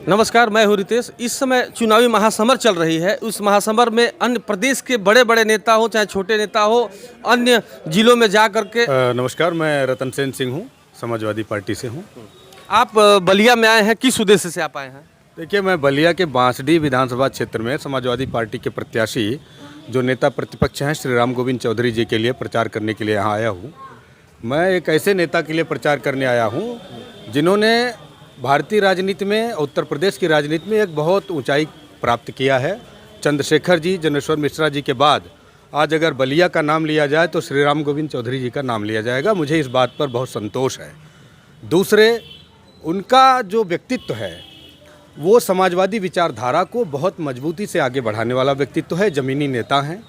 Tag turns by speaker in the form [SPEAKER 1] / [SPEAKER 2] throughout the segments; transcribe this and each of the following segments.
[SPEAKER 1] नमस्कार, मैं हूँ रितेश। इस समय चुनावी महासमर चल रही है। उस महासमर में अन्य प्रदेश के बड़े बड़े नेता हो चाहे छोटे नेता हो, अन्य जिलों में जा करके
[SPEAKER 2] नमस्कार, मैं रतन सेन सिंह हूँ, समाजवादी पार्टी से हूँ।
[SPEAKER 1] आप बलिया में आए हैं, किस उद्देश्य से आप आए हैं?
[SPEAKER 2] देखिए, मैं बलिया के बांसडीह विधानसभा क्षेत्र में समाजवादी पार्टी के प्रत्याशी जो नेता प्रतिपक्ष हैं श्री राम गोविंद चौधरी जी के लिए प्रचार करने के लिए यहाँ आया हूँ। मैं एक ऐसे नेता के लिए प्रचार करने आया हूँ जिन्होंने भारतीय राजनीति में, उत्तर प्रदेश की राजनीति में एक बहुत ऊंचाई प्राप्त किया है। चंद्रशेखर जी, जनेश्वर मिश्रा जी के बाद आज अगर बलिया का नाम लिया जाए तो श्री राम गोविंद चौधरी जी का नाम लिया जाएगा। मुझे इस बात पर बहुत संतोष है। दूसरे, उनका जो व्यक्तित्व है वो समाजवादी विचारधारा को बहुत मजबूती से आगे बढ़ाने वाला व्यक्तित्व है, ज़मीनी नेता हैं।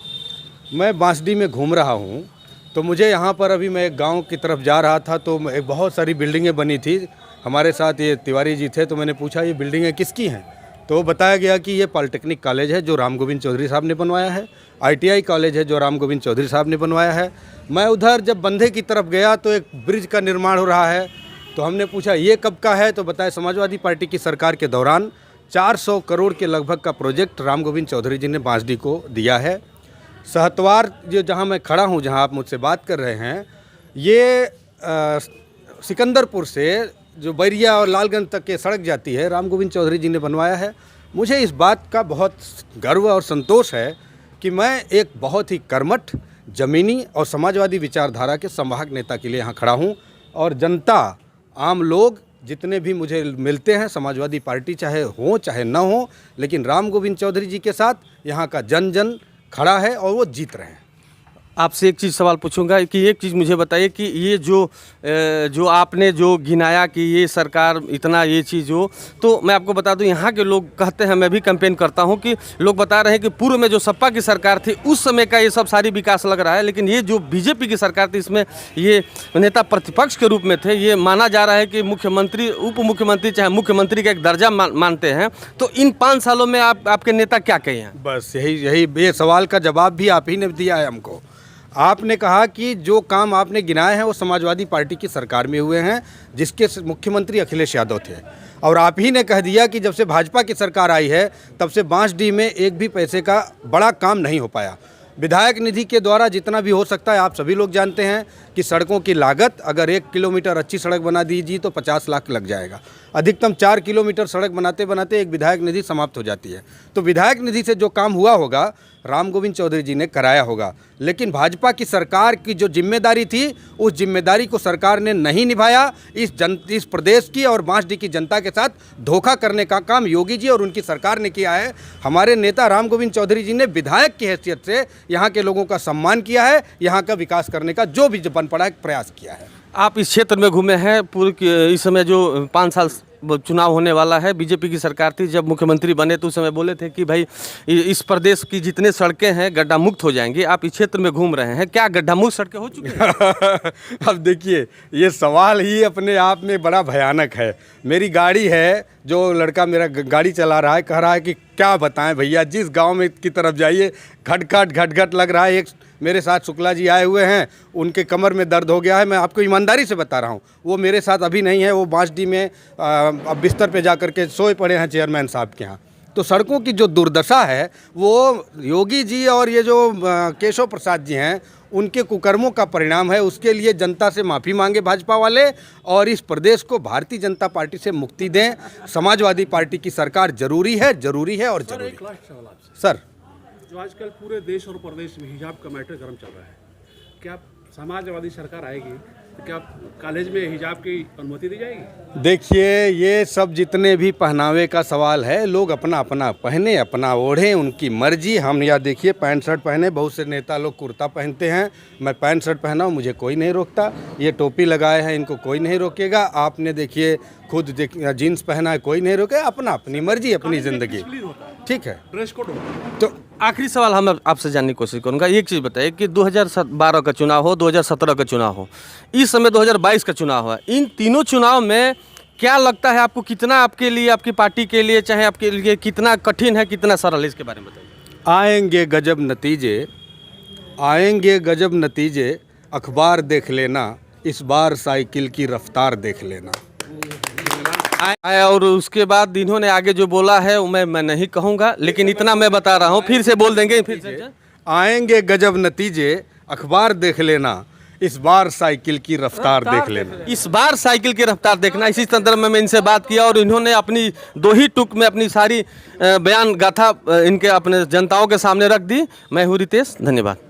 [SPEAKER 2] मैं बांसडीह में घूम रहा हूँ तो मुझे यहाँ पर अभी मैं एक गाँव की तरफ जा रहा था तो एक बहुत सारी बिल्डिंगें बनी थी। हमारे साथ ये तिवारी जी थे तो मैंने पूछा ये बिल्डिंगें किसकी हैं, तो बताया गया कि ये पॉलिटेक्निक कॉलेज है जो राम गोविंद चौधरी साहब ने बनवाया है, ITI कॉलेज है जो राम गोविंद चौधरी साहब ने बनवाया है। मैं उधर जब बंधे की तरफ गया तो एक ब्रिज का निर्माण हो रहा है, तो हमने पूछा ये कब का है, तो बताया समाजवादी पार्टी की सरकार के दौरान 400 करोड़ के लगभग का प्रोजेक्ट राम गोविंद चौधरी जी ने बांसडीह को दिया है। सहतवार जो जहाँ मैं खड़ा हूँ, जहाँ आप मुझसे बात कर रहे हैं, ये सिकंदरपुर से जो बैरिया और लालगंज तक के सड़क जाती है राम गोविंद चौधरी जी ने बनवाया है। मुझे इस बात का बहुत गर्व और संतोष है कि मैं एक बहुत ही कर्मठ, ज़मीनी और समाजवादी विचारधारा के संवाहक नेता के लिए यहाँ खड़ा हूँ। और जनता, आम लोग जितने भी मुझे मिलते हैं, समाजवादी पार्टी चाहे हो चाहे न हो, लेकिन राम गोविंद चौधरी जी के साथ यहाँ का जन जन खड़ा है और वो जीत रहे हैं।
[SPEAKER 1] आपसे एक चीज़ सवाल पूछूंगा कि एक चीज़ मुझे बताइए कि ये जो आपने जो गिनाया कि ये सरकार इतना ये चीज़ हो, तो मैं आपको बता दूं यहाँ के लोग कहते हैं, मैं भी कैंपेन करता हूँ कि लोग बता रहे हैं कि पूर्व में जो सपा की सरकार थी उस समय का ये सब सारी विकास लग रहा है, लेकिन ये जो बीजेपी की सरकार थी इसमें ये नेता प्रतिपक्ष के रूप में थे। ये माना जा रहा है कि मुख्यमंत्री, उप मुख्यमंत्री चाहे मुख्यमंत्री का एक दर्जा मानते हैं। तो इन 5 सालों में आपके नेता क्या कहे हैं? बस
[SPEAKER 2] यही ये सवाल का जवाब भी आप ही ने दिया है हमको। आपने कहा कि जो काम आपने गिनाए हैं वो समाजवादी पार्टी की सरकार में हुए हैं, जिसके मुख्यमंत्री अखिलेश यादव थे। और आप ही ने कह दिया कि जब से भाजपा की सरकार आई है तब से बांसडीह में एक भी पैसे का बड़ा काम नहीं हो पाया। विधायक निधि के द्वारा जितना भी हो सकता है, आप सभी लोग जानते हैं कि सड़कों की लागत, अगर 1 किलोमीटर अच्छी सड़क बना दीजिए तो 50 लाख लग जाएगा। अधिकतम 4 किलोमीटर सड़क बनाते बनाते एक विधायक निधि समाप्त हो जाती है। तो विधायक निधि से जो काम हुआ होगा राम गोविंद चौधरी जी ने कराया होगा, लेकिन भाजपा की सरकार की जो जिम्मेदारी थी उस जिम्मेदारी को सरकार ने नहीं निभाया। इस प्रदेश की और बांसडीह की जनता के साथ धोखा करने का काम योगी जी और उनकी सरकार ने किया है। हमारे नेता राम गोविंद चौधरी जी ने विधायक की हैसियत से यहाँ के लोगों का सम्मान किया है, यहाँ का विकास करने का जो भी बन पड़ा है प्रयास किया है।
[SPEAKER 1] आप इस क्षेत्र में घूमे हैं पूरे, इस समय जो 5 साल चुनाव होने वाला है, बीजेपी की सरकार थी, जब मुख्यमंत्री बने तो उस समय बोले थे कि भाई इस प्रदेश की जितने सड़कें हैं गड्ढा मुक्त हो जाएंगी। आप इस क्षेत्र में घूम रहे हैं, क्या गड्ढा मुक्त सड़कें हो चुकी हैं?
[SPEAKER 2] अब देखिए, ये सवाल ही अपने आप में बड़ा भयानक है। मेरी गाड़ी है, जो लड़का मेरा गाड़ी चला रहा है कह रहा है कि क्या बताएं भैया, जिस गांव में की तरफ जाइए घट लग रहा है। एक मेरे साथ शुक्ला जी आए हुए हैं, उनके कमर में दर्द हो गया है। मैं आपको ईमानदारी से बता रहा हूँ, वो मेरे साथ अभी नहीं है, वो बांसडीह में अब बिस्तर पे जा कर के सोए पड़े हैं चेयरमैन साहब के यहाँ। तो सड़कों की जो दुर्दशा है वो योगी जी और ये जो केशव प्रसाद जी हैं उनके कुकर्मों का परिणाम है। उसके लिए जनता से माफ़ी मांगे भाजपा वाले और इस प्रदेश को भारतीय जनता पार्टी से मुक्ति दें। समाजवादी पार्टी की सरकार जरूरी है और जरूरी। सर,
[SPEAKER 3] जो आजकल पूरे देश और प्रदेश में हिजाब का मैटर गर्म चल रहा है, क्या समाजवादी सरकार आएगी तो क्या कॉलेज में हिजाब की अनुमति दी जाएगी?
[SPEAKER 2] देखिए, ये सब जितने भी पहनावे का सवाल है, लोग अपना अपना पहने, अपना ओढ़ें, उनकी मर्जी। हम यहाँ देखिए पैंट शर्ट पहने, बहुत से नेता लोग कुर्ता पहनते हैं, मैं पैंट शर्ट पहना हूँ, मुझे कोई नहीं रोकता। ये टोपी लगाए हैं, इनको कोई नहीं रोकेगा। आपने देखिए खुद जीन्स पहना है, कोई नहीं रोके। अपना अपनी मर्जी, अपनी ज़िंदगी, ठीक है,
[SPEAKER 3] ड्रेस कोड होगा।
[SPEAKER 2] तो
[SPEAKER 1] आखिरी सवाल हम आपसे जानने की कोशिश करूंगा। एक चीज़ बताइए कि 2012 का चुनाव हो, 2017 का चुनाव हो, इस समय 2022 का चुनाव हुआ, इन तीनों चुनाव में क्या लगता है आपको, कितना आपके लिए, आपकी पार्टी के लिए, चाहे आपके लिए कितना कठिन है, कितना सरल है, इसके बारे में बताइए।
[SPEAKER 2] आएंगे गजब नतीजे, अखबार देख लेना, इस बार साइकिल की रफ्तार देख लेना।
[SPEAKER 1] आया और उसके बाद इन्होंने आगे जो बोला है वो मैं नहीं कहूँगा, लेकिन इतना मैं बता रहा हूँ, फिर से बोल देंगे फिर से।
[SPEAKER 2] आएंगे गजब नतीजे, अखबार देख लेना, इस बार साइकिल की रफ्तार देख लेना।
[SPEAKER 1] इस बार साइकिल की रफ्तार देखना, इसी संदर्भ में मैं इनसे बात किया और इन्होंने अपनी 2 ही टुक में अपनी सारी बयान गाथा इनके अपने जनताओं के सामने रख दी। मैं हूँ रितेश, धन्यवाद।